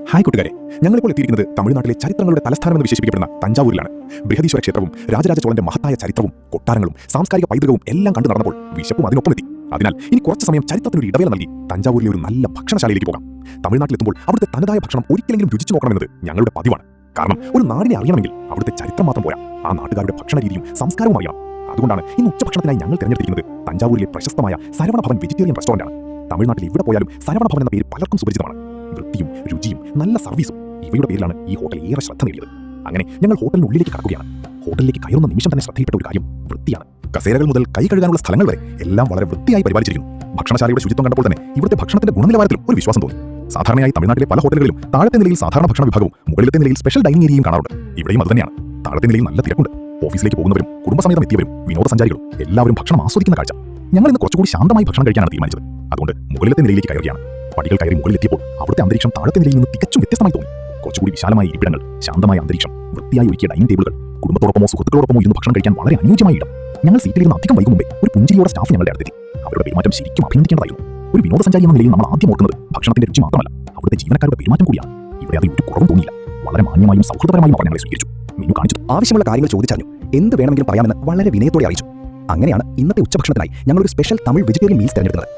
Hi കൂട്ടുകാരെ, ഞങ്ങളിപ്പോൾ എത്തിയിരിക്കുന്നത് തമിഴ്നാട്ടിലെ ചരിത്രങ്ങളുടെ തലസ്ഥാനമെന്ന് വിശേഷിപ്പിക്കപ്പെടുന്ന തഞ്ചാവൂരിലാണ്. ബൃഹദീശ്വര ക്ഷേത്രവും രാജരാജ ചോളന്റെ മഹത്തായ ചരിത്രവും കൊട്ടാരങ്ങളും സാംസ്കാരിക പൈതൃകവും എല്ലാം കണ്ടു നടന്നപ്പോൾ വിശപ്പും അതിനൊപ്പം എത്തി. അതിനാൽ ഇനി കുറച്ച് സമയം ചരിത്രത്തിനൊരു ഇടവേള നൽകി തഞ്ചാവൂരിലെ ഒരു നല്ല ഭക്ഷണശാലയിലേക്ക് പോകാം. തമിഴ്നാട്ടിലെത്തുമ്പോൾ അവിടുത്തെ തനതായ ഭക്ഷണം ഒരിക്കലെങ്കിലും രുചിച്ചു നോക്കണമെന്നത് ഞങ്ങളുടെ പതിവാണ്. കാരണം ഒരു നാടിനെ അറിയണമെങ്കിൽ അവിടുത്തെ ചരിത്രം മാത്രം പോരാ, ആ നാട്ടുകാരുടെ ഭക്ഷണ രീതിയും സംസ്കാരവും അറിയണം. അതുകൊണ്ടാണ് ഇന്ന് ഉച്ചഭക്ഷണത്തിനായി ഞങ്ങൾ തിരഞ്ഞെടുത്തിരിക്കുന്നത് തഞ്ചാവൂരിലെ പ്രശസ്തമായ സരവണ ഭവൻ വെജിറ്റേറിയൻ റെസ്റ്റോറന്റാണ്. തമിഴ്നാട്ടിൽ എവിടെ പോയാലും സരവണ ഭവൻ എന്ന പേര് പലർക്കും സുപരിചിതമാണ്. വൃത്തിയും രുചിയും നല്ല സർവീസും ഇവയുടെ പേരിലാണ് ഈ ഹോട്ടൽ ഏറെ ശ്രദ്ധ നേടിയത്. അങ്ങനെ ഞങ്ങൾ ഹോട്ടലിനുള്ളിലേക്ക് കടക്കുകയാണ്. ഹോട്ടലിലേക്ക് കയറുന്ന നിമിഷം തന്നെ ശ്രദ്ധയിൽപ്പെട്ട ഒരു കാര്യം വൃത്തിയാണ്. കസേരകൾ മുതൽ കൈ കഴുകാനുള്ള സ്ഥലങ്ങൾ വരെ എല്ലാം വളരെ വൃത്തിയായി പരിപാലിച്ചിരിക്കുന്നു. ഭക്ഷണശാലയുടെ ശുചിത്വം കണ്ടപ്പോൾ തന്നെ ഇവിടുത്തെ ഭക്ഷണത്തിന്റെ ഗുണനിലവാരത്തിലും ഒരു വിശ്വാസം തോന്നി. സാധാരണയായി തമിഴ്നാട്ടിലെ പല ഹോട്ടലുകളിലും താഴത്തെ നിലയിൽ സാധാരണ ഭക്ഷണ വിഭാഗവും മുകളിലത്തെ നിലയിൽ സ്പെഷ്യൽ ഡൈനിങ് ഏരിയയും കാണാറുണ്ട്. ഇവിടെയും അതുതന്നെയാണ്. താഴത്തെ നിലയിൽ നല്ല തിരക്കുണ്ട്. ഓഫീസിലേക്ക് പോകുന്നവരും കുടുംബസമേതം എത്തിയവരും വിനോദസഞ്ചാരികളും എല്ലാവരും ഭക്ഷണം ആസ്വദിക്കുന്ന കാഴ്ച. ഞങ്ങൾ ഇന്ന് കുറച്ചുകൂടി ശാന്തമായി ഭക്ഷണം കഴിക്കാനാണ് തീരുമാനിച്ചത്. അതുകൊണ്ട് മുകളിലത്തെ നിലയിലേക്ക് കയറുകയാണ്. പടികൾ കയറി മുകളിലെത്തിയപ്പോൾ അവിടുത്തെ അന്തരീക്ഷം താഴത്തെ നിലയിൽ നിന്ന് തികച്ചും വ്യത്യസ്തമായി തോന്നി. കുറച്ചുകൂടി വിശാലമായ ഇരിപ്പിടങ്ങൾ, ശാന്തമായ അന്തരീക്ഷം, വൃത്തിയായി ഒരുക്കിയ ഡൈനിങ് ടേബിളുകൾ, കുടുംബത്തോടൊപ്പമോ സുഹൃത്തുക്കളോടൊപ്പമോ ഇരുന്ന് ഭക്ഷണം കഴിക്കാൻ വളരെ അനുയോജ്യമായ ഇടം. ഞങ്ങൾ സീറ്റിലിരുന്ന് അധികം വൈകും മുമ്പേ ഒരു പുഞ്ചിരിയോടെ സ്റ്റാഫ് ഞങ്ങളുടെ അടുത്തെത്തി. അവരുടെ പെരുമാറ്റം ശരിക്കും അഭിനന്ദിക്കേണ്ടതായിരുന്നു. ഒരു വിനോദസഞ്ചാരി എന്ന നിലയിൽ നമ്മൾ ആദ്യം ഓർക്കുന്നത് ഭക്ഷണത്തിന്റെ രുചി മാത്രമല്ല, അവിടുത്തെ ജീവനക്കാരുടെ പെരുമാറ്റം കൂടിയാണ്. ഇവിടെ അതിൽ ഒരു കുറവും തോന്നിയില്ല. വളരെ മാന്യമായും സൗഹൃദപരമായും അവർ ഞങ്ങളെ സ്വീകരിച്ചു. മെനു കാണിച്ചു, ആവശ്യമുള്ള കാര്യങ്ങൾ ചോദിച്ചറിഞ്ഞു, എന്ത് വേണമെങ്കിലും പറയാമെന്ന് വളരെ വിനയത്തോടെ അറിയിച്ചു. അങ്ങനെയാണ് ഇന്നത്തെ ഉച്ചഭക്ഷണത്തിനായി ഞങ്ങളൊരു സ്പെഷ്യൽ തമിഴ് വെജിറ്റേറിയൻ മീൽസ് തിരഞ്ഞെടുക്കുന്നത്.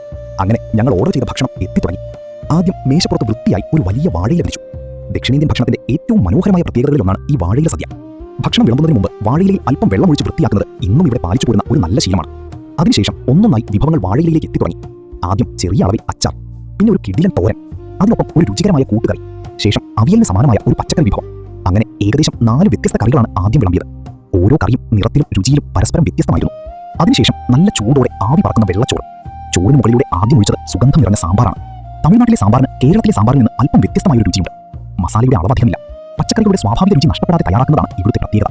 അങ്ങനെ ഞങ്ങൾ ഓർഡർ ചെയ്ത ഭക്ഷണം എത്തിത്തുടങ്ങി. ആദ്യം മേശപ്പുറത്ത് വൃത്തിയായി ഒരു വലിയ വാഴയില വിരിച്ചു. ദക്ഷിണേന്ത്യൻ ഭക്ഷണത്തിന്റെ ഏറ്റവും മനോഹരമായ പ്രത്യേകതകളിലൊന്നാണ് ഈ വാഴയില സദ്യ. ഭക്ഷണം വിളമ്പുന്നതിന് മുമ്പ് വാഴയിലയിൽ അല്പം വെള്ളം ഒഴിച്ച് വൃത്തിയാക്കുന്നത് ഇന്നും ഇവിടെ പാലിച്ചു പോരുന്ന ഒരു നല്ല ശീലമാണ്. അതിനുശേഷം ഒന്നൊന്നായി വിഭവങ്ങൾ വാഴയിലേക്ക് എത്തിത്തുടങ്ങി. ആദ്യം ചെറിയ അളവിൽ അച്ചാർ, പിന്നെ ഒരു കിടിലൻ തോരൻ, അതിനൊപ്പം ഒരു രുചികരമായ കൂട്ടുകറി, ശേഷം അവിയലിന് സമാനമായ ഒരു പച്ചക്കറി വിഭവം. അങ്ങനെ ഏകദേശം 4 വ്യത്യസ്ത കറികളാണ് ആദ്യം വിളമ്പിയത്. ഓരോ കറിയും നിറത്തിലും രുചിയിലും പരസ്പരം വ്യത്യസ്തമായിരുന്നു. അതിനുശേഷം നല്ല ചൂടോടെ ആവി പറക്കുന്ന വെള്ളച്ചോറ്. ചോറിന് മുകളിലൂടെ ആദ്യം ഒഴിച്ചത് സുഗന്ധം നിറഞ്ഞ സാമ്പാറാണ്. തമിഴ്നാട്ടിലെ സാമ്പാറിന് കേരളത്തിലെ സാമ്പാറിൽ നിന്ന് അല്പം വ്യത്യസ്തമായ ഒരു രുചിയുണ്ട്. മസാലയുടെ അളവധികമില്ല. പച്ചക്കറികളുടെ സ്വാഭാവിക രുചി നഷ്ടപ്പെടാതെ തയ്യാറാക്കുന്നതാണ് ഇവിടുത്തെ പ്രത്യേകത.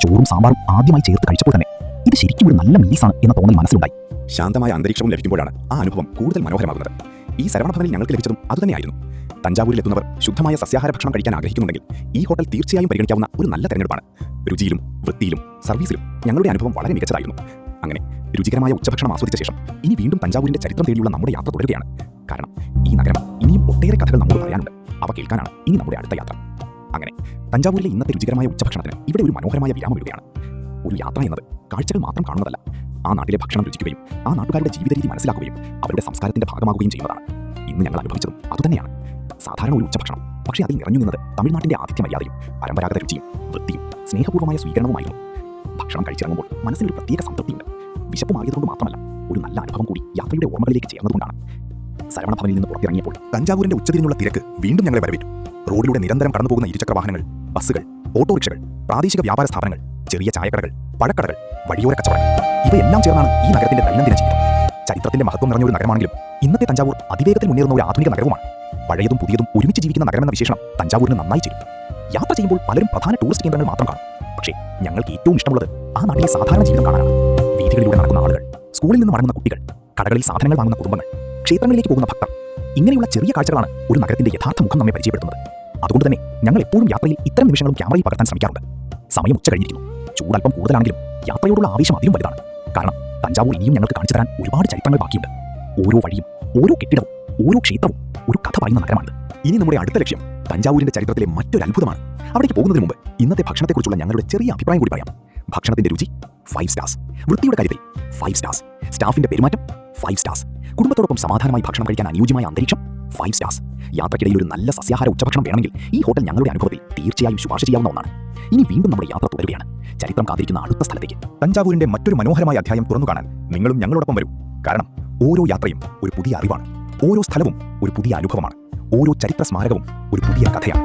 ചോറും സാമ്പാറും ആദ്യമായി ചേർത്ത് കഴിച്ചപ്പോൾ തന്നെ ഇത് ശരിക്കും ഒരു നല്ല മീൽസാണ് എന്ന തോന്നൽ മനസ്സിലുണ്ടായി. ശാന്തമായ അന്തരീക്ഷവും ലഭിക്കുമ്പോഴാണ് ആ അനുഭവം കൂടുതൽ മനോഹരമാകുന്നത്. ഈ സരവണ ഭവനിൽ ഞങ്ങൾക്ക് ലഭിച്ചതും അതുതന്നെയായിരുന്നു. തഞ്ചാവൂരിലെത്തുന്നവർ ശുദ്ധമായ സസ്യാഹാര ഭക്ഷണം കഴിക്കാൻ ആഗ്രഹിക്കുന്നുണ്ടെങ്കിൽ ഈ ഹോട്ടൽ തീർച്ചയായും പരിഗണിക്കാവുന്ന ഒരു നല്ല തെരഞ്ഞെടുപ്പാണ്. രുചിയിലും വൃത്തിയിലും സർവീസിലും ഞങ്ങളുടെ അനുഭവം വളരെ മികച്ചതായിരുന്നു. അങ്ങനെ രുചികരമായ ഉച്ചഭക്ഷണം ആസ്വദിച്ച ശേഷം ഇനി വീണ്ടും തഞ്ചാവൂരിന്റെ ചരിത്രം തേടിയുള്ള നമ്മുടെ യാത്ര തുടരുകയാണ്. കാരണം ഈ നഗരം ഇനിയും ഒട്ടേറെ കഥകൾ നമ്മോട് പറയാനുണ്ട്. അവ കേൾക്കാനാണ് ഇനി നമ്മുടെ അടുത്ത യാത്ര. അങ്ങനെ തഞ്ചാവൂരിലെ ഇന്നത്തെ രുചികരമായ ഉച്ചഭക്ഷണത്തിന് ഇവിടെ ഒരു മനോഹരമായ വിരാമം ഇടുകയാണ്. ഒരു യാത്ര എന്നത് കാഴ്ചകൾ മാത്രം കാണുന്നതല്ല, ആ നാട്ടിലെ ഭക്ഷണം രുചിക്കുകയും ആ നാട്ടുകാരുടെ ജീവിത രീതി മനസ്സിലാക്കുകയും അവരുടെ സംസ്കാരത്തിന്റെ ഭാഗമാകുകയും ചെയ്യുന്നതാണ്. ഇന്ന് ഞങ്ങൾ അനുഭവിച്ചതും അതുതന്നെയാണ്. സാധാരണ ഒരു ഉച്ചഭക്ഷണം, പക്ഷേ അതിൽ നിറഞ്ഞു നിന്നത് തമിഴ്നാട്ടിന്റെ ആതിഥ്യ മര്യാദയും പരമ്പരാഗത രുചിയും വൃത്തിയും സ്നേഹപൂർവ്വമായ സ്വീകരണവുമായിരുന്നു. ഭക്ഷണം കഴിച്ചിറങ്ങുമ്പോൾ മനസ്സിനൊരു പ്രത്യേക സംതൃപ്തിയുണ്ട്. വിശപ്പ് മാറിയതുകൊണ്ട് മാത്രമല്ല, ഒരു നല്ല അനുഭവം കൂടി യാത്രയുടെ ഓർമ്മകളിലേക്ക് ചേർന്നതുകൊണ്ടാണ്. സരവണ ഭവനിൽ നിന്ന് പുറത്തിറങ്ങിയപ്പോൾ തഞ്ചാവൂരിന്റെ ഉച്ചതിരിഞ്ഞുള്ള തിരക്ക് വീണ്ടും ഞങ്ങളെ വരവേറ്റു. റോഡിലൂടെ നിരന്തരം കടന്നുപോകുന്ന ഇരുചക്ര വാഹനങ്ങൾ, ബസ്സുകൾ, ഓട്ടോറിക്ഷകൾ, പ്രാദേശിക വ്യാപാര സ്ഥാപനങ്ങൾ, ചെറിയ ചായക്കടകൾ, പഴക്കടകൾ, വഴിയോര കച്ചവടങ്ങൾ, ഇവയെല്ലാം ചേർന്നാണ് ഈ നഗരത്തിന്റെ ദൈനംദിന ജീവിതം. ചരിത്രത്തിന്റെ മഹത്വം നിറഞ്ഞ ഒരു നഗരമാണെങ്കിലും ഇന്നത്തെ തഞ്ചാവൂർ അതിവേഗത്തിൽ മുന്നേറുന്ന ഒരു ആധുനിക നഗരവുമാണ്. പഴയതും പുതിയതും ഒരുമിച്ച് ജീവിക്കുന്ന നഗരമെന്ന വിശേഷണം തഞ്ചാവൂരിന് നന്നായി ചേരും. യാത്ര ചെയ്യുമ്പോൾ പലരും പ്രധാന ടൂറിസ്റ്റ് കേന്ദ്രങ്ങൾ മാത്രം കാണും. പക്ഷേ ഞങ്ങൾക്ക് ഏറ്റവും ഇഷ്ടമുള്ളത് ആ നാട്ടിലെ സാധാരണ ജീവിതം കാണാനാണ്. വീഥികളിലൂടെ നടക്കുന്ന ആളുകൾ, സ്കൂളിൽ നിന്ന് മടങ്ങുന്ന കുട്ടികൾ, കടകളിൽ സാധനങ്ങൾ വാങ്ങുന്ന കുടുംബങ്ങൾ, ക്ഷേത്രങ്ങളിലേക്ക് പോകുന്ന ഭക്തർ, ഇങ്ങനെയുള്ള ചെറിയ കാഴ്ചകളാണ് ഒരു നഗരത്തിന്റെ യഥാർത്ഥ മുഖം നമ്മെ പരിചയപ്പെടുത്തുന്നത്. അതുകൊണ്ട് തന്നെ ഞങ്ങൾ എപ്പോഴും യാത്രയിൽ ഇത്തരം നിമിഷങ്ങളും ക്യാമറയിൽ പകർത്താൻ ശ്രമിക്കാറുണ്ട്. സമയം ഉച്ച കഴിഞ്ഞിരിക്കുന്നു. ചൂടല്പം കൂടുതലാണെങ്കിലും യാത്രയോടുള്ള ആവേശം അതിലും വലുതാണ്. കാരണം തഞ്ചാവൂർ ഇനിയും ഞങ്ങൾക്ക് കാണിച്ചു തരാൻ ഒരുപാട് ചരിത്രങ്ങൾ ബാക്കിയുണ്ട്. ഓരോ വഴിയും, ഓരോ കെട്ടിടവും, ഓരോ ക്ഷേത്രവും ഒരു കഥ പറയുന്ന നഗരമാണിത്. ഇനി നമ്മുടെ അടുത്ത ലക്ഷ്യം തഞ്ചാവൂരിന്റെ ചരിത്രത്തിലെ മറ്റൊരു അത്ഭുതമാണ്. അവിടേക്ക് പോകുന്നതിന് മുമ്പ് ഇന്നത്തെ ഭക്ഷണത്തെക്കുറിച്ചുള്ള ഞങ്ങളുടെ ചെറിയ അഭിപ്രായം കൂടി പറയാം. ഭക്ഷണത്തിന്റെ രുചി 5 സ്റ്റാർസ്, വൃത്തിയുടെ കാര്യത്തിൽ 5 സ്റ്റാർസ്, സ്റ്റാഫിന്റെ പെരുമാറ്റം 5 സ്റ്റാർസ്, കുടുംബത്തോടൊപ്പം സമാധാനമായി ഭക്ഷണം കഴിക്കാൻ അനുയോജ്യമായ അന്തരീക്ഷം 5 സ്റ്റാർസ്. യാത്രക്കിടയിൽ ഒരു നല്ല സസ്യാഹാര ഉച്ചഭക്ഷണം വേണമെങ്കിൽ ഈ ഹോട്ടൽ ഞങ്ങളുടെ അനുഭവത്തിൽ തീർച്ചയായും ശുപാർശ ചെയ്യാവുന്ന ഒന്നാണ്. ഇനി വീണ്ടും നമ്മുടെ യാത്ര തുടരുകയാണ്, ചരിത്രം കാത്തിരിക്കുന്ന അടുത്ത സ്ഥലത്തേക്ക്. തഞ്ചാവൂരിന്റെ മറ്റൊരു മനോഹരമായ അധ്യായം തുറന്നു കാണാൻ നിങ്ങളും ഞങ്ങളോടൊപ്പം വരൂ. കാരണം ഓരോ യാത്രയും ഒരു പുതിയ അറിവാണ്, ഓരോ സ്ഥലവും ഒരു പുതിയ അനുഭവമാണ്, ഓരോ ചരിത്ര സ്മാരകവും ഒരു പുതിയ കഥയാണ്.